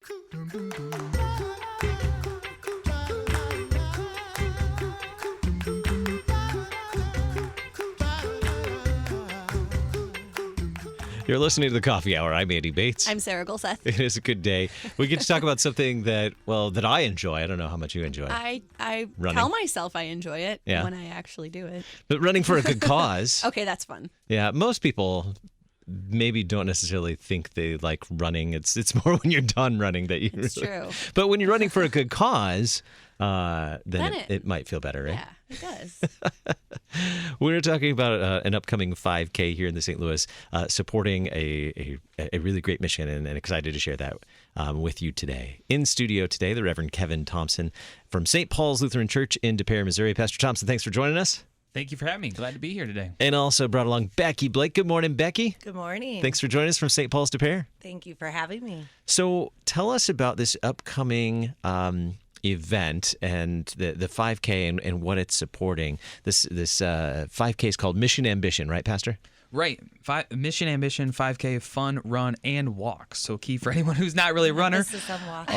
You're listening to The Coffee Hour. I'm Andy Bates. I'm Sarah Golseth. It is a good day. We get to talk about something that I enjoy. I don't know how much you enjoy. I Running. tell myself I enjoy it Yeah. when I actually do it. But running for a good cause. Okay, that's fun. Yeah, most people maybe don't necessarily think they like running. It's more when you're done running that you It's really... true. But when you're running for a good cause, then Then it might feel better, right? Yeah, it does. We're talking about an upcoming 5K here in the St. Louis, supporting a really great mission, and excited to share that with you today. In studio today, the Reverend Kevin Thomson from St. Paul's Lutheran Church in Des Peres, Missouri. Pastor Thomson, thanks for joining us. Thank you for having me. Glad to be here today. And also brought along Becky Blake. Good morning, Becky. Good morning. Thanks for joining us from St. Paul's Des Peres. Thank you for having me. So tell us about this upcoming event and the 5K and what it's supporting. This 5K is called Mission Ambition, right, Pastor? Right. Mission Ambition, 5K, fun, run, and walk. So key for anyone who's not really a runner. This is some walk.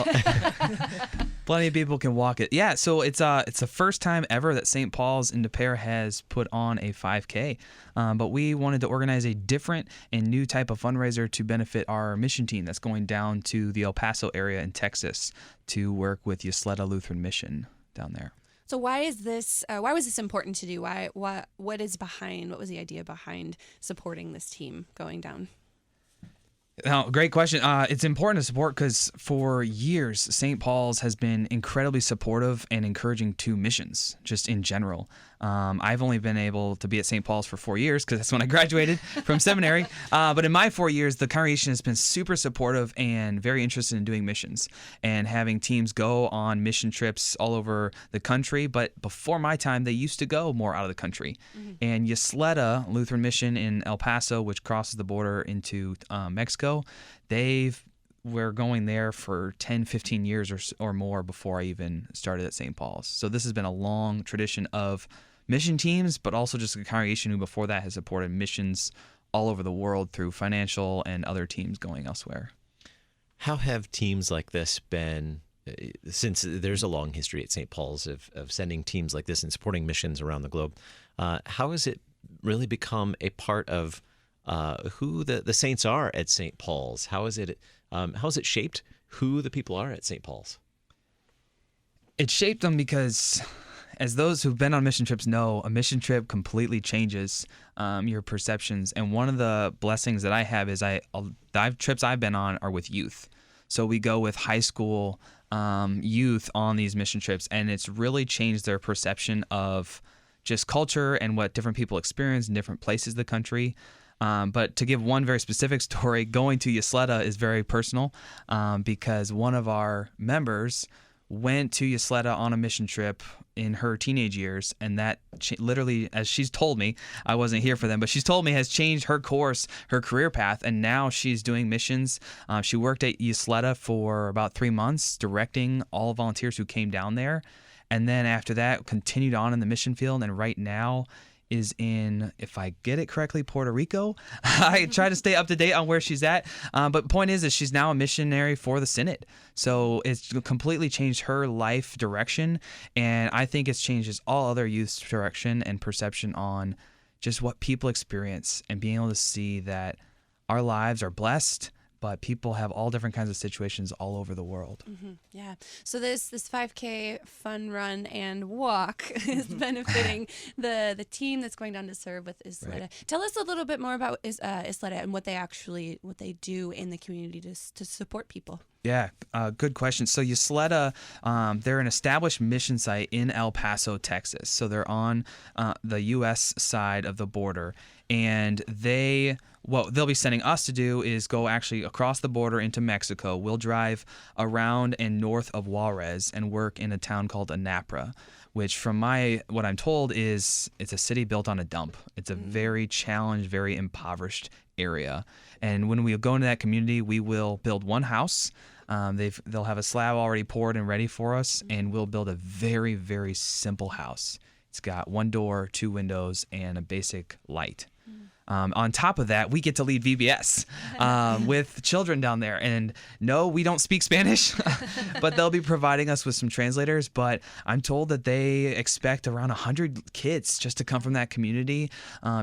Plenty of people can walk it. Yeah, so it's the first time ever that St. Paul's in Des Peres has put on a 5K. But we wanted to organize a different and new type of fundraiser to benefit our mission team that's going down to the El Paso area in Texas to work with Ysleta Lutheran Mission down there. So why is this? Why was this important to do? What was the idea behind supporting this team going down? Oh, great question. It's important to support because for years, St. Paul's has been incredibly supportive and encouraging to missions, just in general. I've only been able to be at St. Paul's for 4 years because that's when I graduated from seminary. But in my 4 years, the congregation has been super supportive and very interested in doing missions and having teams go on mission trips all over the country. But before my time, they used to go more out of the country. Mm-hmm. And Ysleta Lutheran Mission in El Paso, which crosses the border into Mexico, we're going there for 10, 15 years or more before I even started at St. Paul's. So this has been a long tradition of mission teams, but also just a congregation who before that has supported missions all over the world through financial and other teams going elsewhere. How have teams like this been, since there's a long history at St. Paul's of sending teams like this and supporting missions around the globe, how has it really become a part of who the saints are at St. Paul's? How has it shaped who the people are at St. Paul's? It shaped them because, as those who've been on mission trips know, a mission trip completely changes your perceptions. And one of the blessings that I have is the trips I've been on are with youth. So we go with high school youth on these mission trips, and it's really changed their perception of just culture and what different people experience in different places of the country. But to give one very specific story, going to Ysleta is very personal because one of our members went to Ysleta on a mission trip in her teenage years, and that literally, as she's told me, I wasn't here for them, but she's told me has changed her course, her career path, and now she's doing missions. She worked at Ysleta for about 3 months, directing all volunteers who came down there, and then after that, continued on in the mission field, and right now is in, if I get it correctly, Puerto Rico. I try to stay up to date on where she's at. But the point is she's now a missionary for the Synod. So it's completely changed her life direction. And I think it's changed all other youth's direction and perception on just what people experience and being able to see that our lives are blessed, but people have all different kinds of situations all over the world. Mm-hmm. Yeah. So this 5K fun run and walk is benefiting the team that's going down to serve with Ysleta. Right. Tell us a little bit more about Ysleta and what they do in the community to support people. Yeah, good question. So Ysleta, they're an established mission site in El Paso, Texas. So they're on the U.S. side of the border, and what they'll be sending us to do is go actually across the border into Mexico. We'll drive around and north of Juarez and work in a town called Anapra, which from what I'm told is it's a city built on a dump. It's a very challenged, very impoverished area. And when we go into that community, we will build one house. They'll have a slab already poured and ready for us, and we'll build a very, very simple house. It's got one door, 2 windows, and a basic light. On top of that, we get to lead VBS with children down there. And no, we don't speak Spanish, but they'll be providing us with some translators. But I'm told that they expect around 100 kids just to come from that community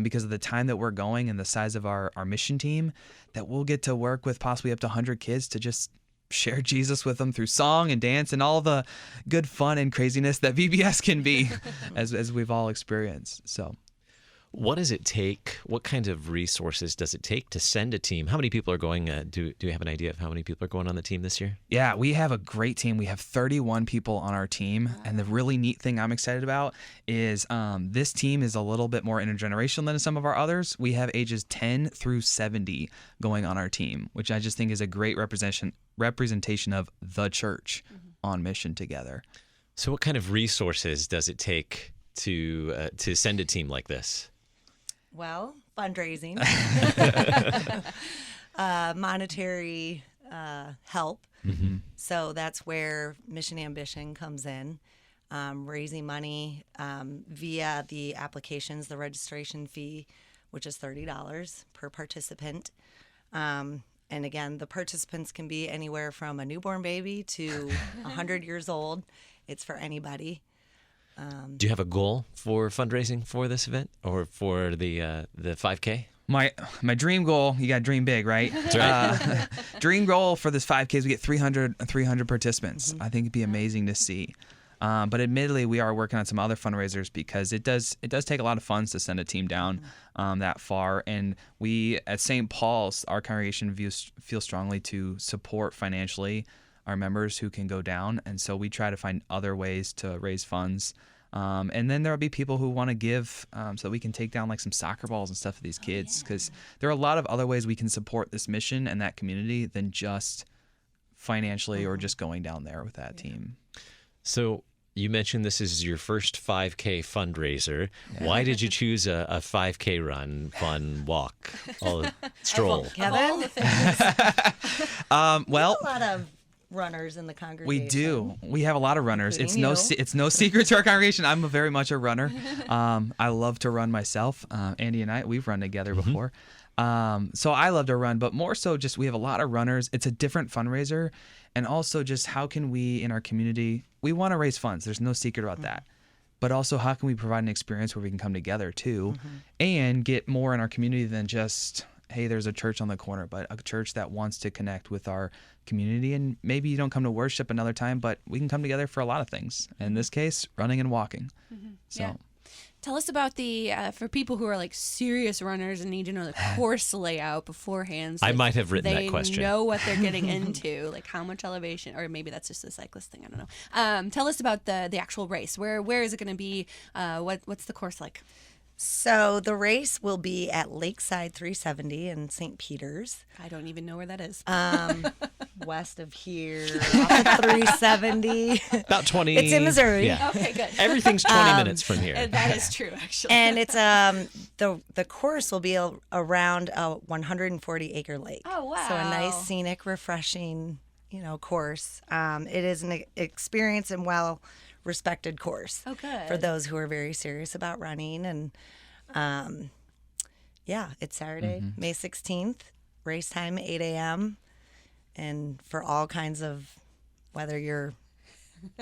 because of the time that we're going and the size of our mission team, that we'll get to work with possibly up to 100 kids to just share Jesus with them through song and dance and all the good fun and craziness that VBS can be as we've all experienced. So. What does it take? What kinds of resources does it take to send a team? How many people are going? Do you have an idea of how many people are going on the team this year? Yeah, we have a great team. We have 31 people on our team. And the really neat thing I'm excited about is this team is a little bit more intergenerational than some of our others. We have ages 10 through 70 going on our team, which I just think is a great representation of the church on mission together. So what kind of resources does it take to send a team like this? Well, fundraising, monetary help. Mm-hmm. So that's where Mission Ambition comes in, raising money via the applications, the registration fee, which is $30 per participant. And again, the participants can be anywhere from a newborn baby to 100 years old. It's for anybody. Do you have a goal for fundraising for this event or for the 5K? My dream goal, you got to dream big, right? That's right. Dream goal for this 5K is we get 300 participants. I think it'd be amazing to see. But admittedly, we are working on some other fundraisers because it does take a lot of funds to send a team down that far. And we at St. Paul's, our congregation feel strongly to support financially our members who can go down. And so we try to find other ways to raise funds. And then there'll be people who want to give so that we can take down like some soccer balls and stuff for these kids, because there are a lot of other ways we can support this mission and that community than just financially or just going down there with that team. So you mentioned this is your first 5K fundraiser. Yeah. Why did you choose a 5K run, fun, walk, stroll? Kevin? Well, a lot of runners in the congregation. We do. We have a lot of runners. It's Including no secret to our congregation. I'm very much a runner. I love to run myself. Andy and we've run together before. So I love to run, but more so just we have a lot of runners. It's a different fundraiser. And also just how can we in our community, we want to raise funds. There's no secret about that. But also how can we provide an experience where we can come together too and get more in our community than just, hey, there's a church on the corner, but a church that wants to connect with our community. And maybe you don't come to worship another time, but we can come together for a lot of things. In this case, running and walking. So. Yeah. Tell us about the, for people who are like serious runners and need to know the course layout beforehand. So I might have written that question. They know what they're getting into, like how much elevation, or maybe that's just a cyclist thing. I don't know. Tell us about the actual race. Where is it going to be? What's the course like? So the race will be at Lakeside 370 in St. Peter's. I don't even know where that is. West of here, off of 370. About 20. It's in Missouri. Yeah. Okay, good. Everything's 20 minutes from here. And that is true, actually. And it's the course will be around a 140-acre lake. Oh, wow. So a nice, scenic, refreshing, course. It is an experience and well-respected course. Oh, good. For those who are very serious about running. And it's Saturday, May 16th. Race time 8 a.m. And for all kinds of, whether you're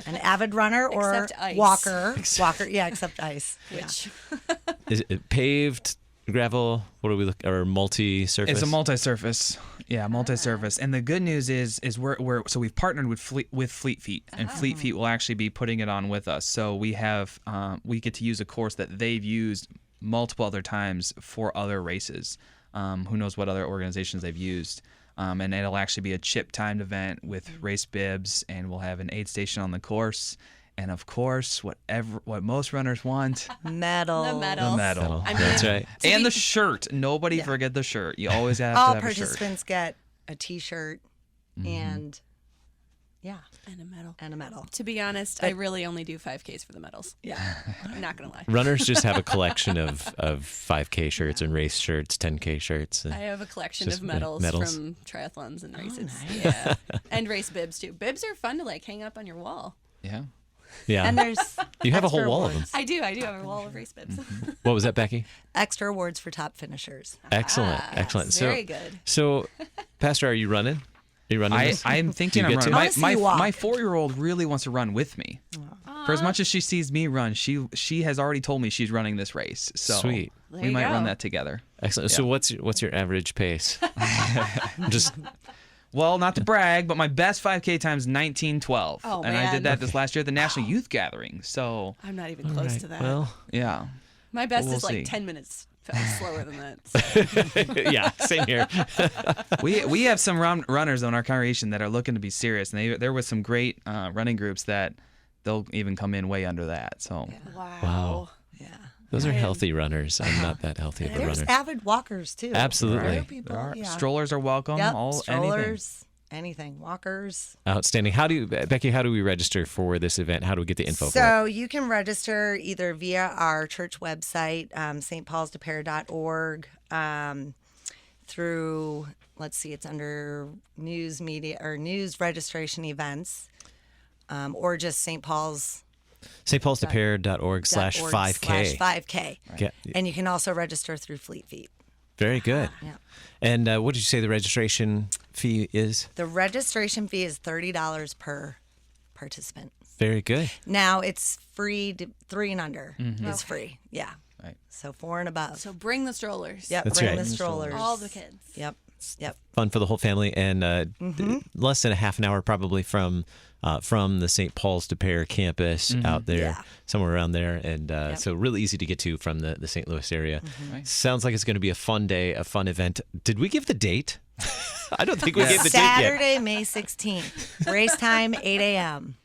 an avid runner or walker, except ice. Which Is it paved, gravel? What do we look? Or multi-surface? It's a multi-surface. Yeah, multi-surface. And the good news is we've partnered with Fleet Feet, and Fleet Feet will actually be putting it on with us. So we have we get to use a course that they've used multiple other times for other races. Who knows what other organizations they've used. And it'll actually be a chip-timed event with race bibs, and we'll have an aid station on the course. And of course, what most runners want, medal. The medal. The medal. I mean, That's right. And the shirt. Nobody forget the shirt. You always have all to have a shirt. All participants get a T-shirt and and a medal. To be honest, I really only do 5Ks for the medals. Yeah. I'm not going to lie. Runners just have a collection of 5K shirts and race shirts, 10K shirts. I have a collection just of medals from triathlons and races. Nice. Yeah. And race bibs too. Bibs are fun to like hang up on your wall. Yeah. Yeah. And there's You have a extra whole wall of awards. them. I do have a wall of race bibs. What was that, Becky? Extra awards for top finishers. Excellent. Excellent. So, Very good. So, Pastor, are you running? Are you running this? I'm thinking Do you I'm get running. to? My, I wanna see you my, walk. my 4-year-old really wants to run with me. For as much as she sees me run, she has already told me she's running this race. So Sweet. There we you might run go. that together. Excellent. So what's your average pace? Just Well, not to brag, but my best 5K time is 19:12. Oh, and I man. did that this last year at the National Youth Gathering. So, I'm not even close to that. well, yeah. My best we'll is like see. 10 minutes slower than that. So. yeah, same here. We have some runners on our congregation that are looking to be serious, and there was some great running groups that they'll even come in way under that. So, Wow. Yeah. Those are healthy runners. I'm not that healthy of a There's runner. avid walkers too. Absolutely. There are people, there are, yeah. strollers are welcome. Yep, Anything. strollers, anything, walkers. Outstanding. Becky, how do we register for this event? How do we get the info for it? So you can register either via our church website, stpaulsdepair.org, through, let's see, it's under news media or news registration events, or just St. Paul's. stpaulsdepair.org/5K. 5K. Yeah. And you can also register through Fleet Feet. Very good. Yeah. And what did you say the registration fee is? The registration fee is $30 per participant. Very good. Now it's free, 3 and under is free. Yeah. Right. So 4 and above. So bring the strollers. Yep, That's bring right. the strollers. All the kids. Yep. Yep. Fun for the whole family, and less than a half an hour probably from the St. Paul's de Pere campus out there, Yeah. somewhere around there, and so really easy to get to from the St. Louis area. Right. Sounds like it's going to be a fun day, a fun event. Did we give the date? I don't think we gave the date yet. Saturday, May 16th. Race time, 8 a.m.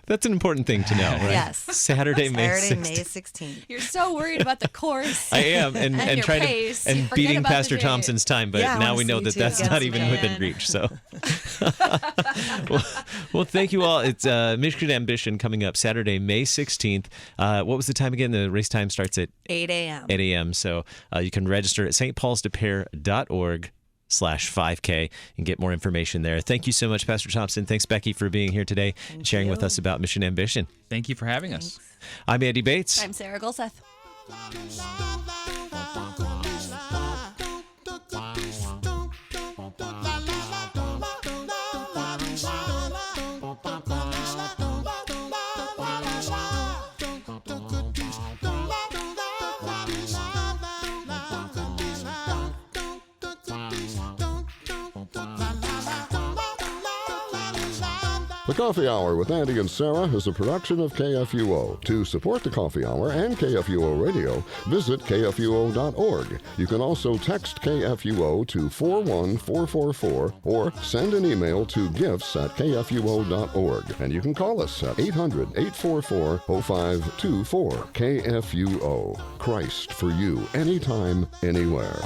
That's an important thing to know, right? Yes. Saturday, May Saturday, 16th. May 16th. You're so worried about the course. I am, and your trying pace. to You and forget beating about the Pastor date. Thompson's time, but Yeah, I now wanna we know see that you that's against not the even man. within reach. So, well, thank you all. It's Michigan Ambition coming up Saturday, May 16th. What was the time again? The race time starts at 8 a.m. 8 a.m. So you can register at stpaulsdepair.org/5K and get more information there. Thank you so much, Pastor Thompson. Thanks, Becky, for being here today and sharing with you. us about Mission Ambition. Thank you for having us. I'm Andy Bates. I'm Sarah Gulseth. The Coffee Hour with Andy and Sarah is a production of KFUO. To support the Coffee Hour and KFUO Radio, visit KFUO.org. You can also text KFUO to 41444 or send an email to gifts@KFUO.org. And you can call us at 800-844-0524. KFUO. Christ for you, anytime, anywhere.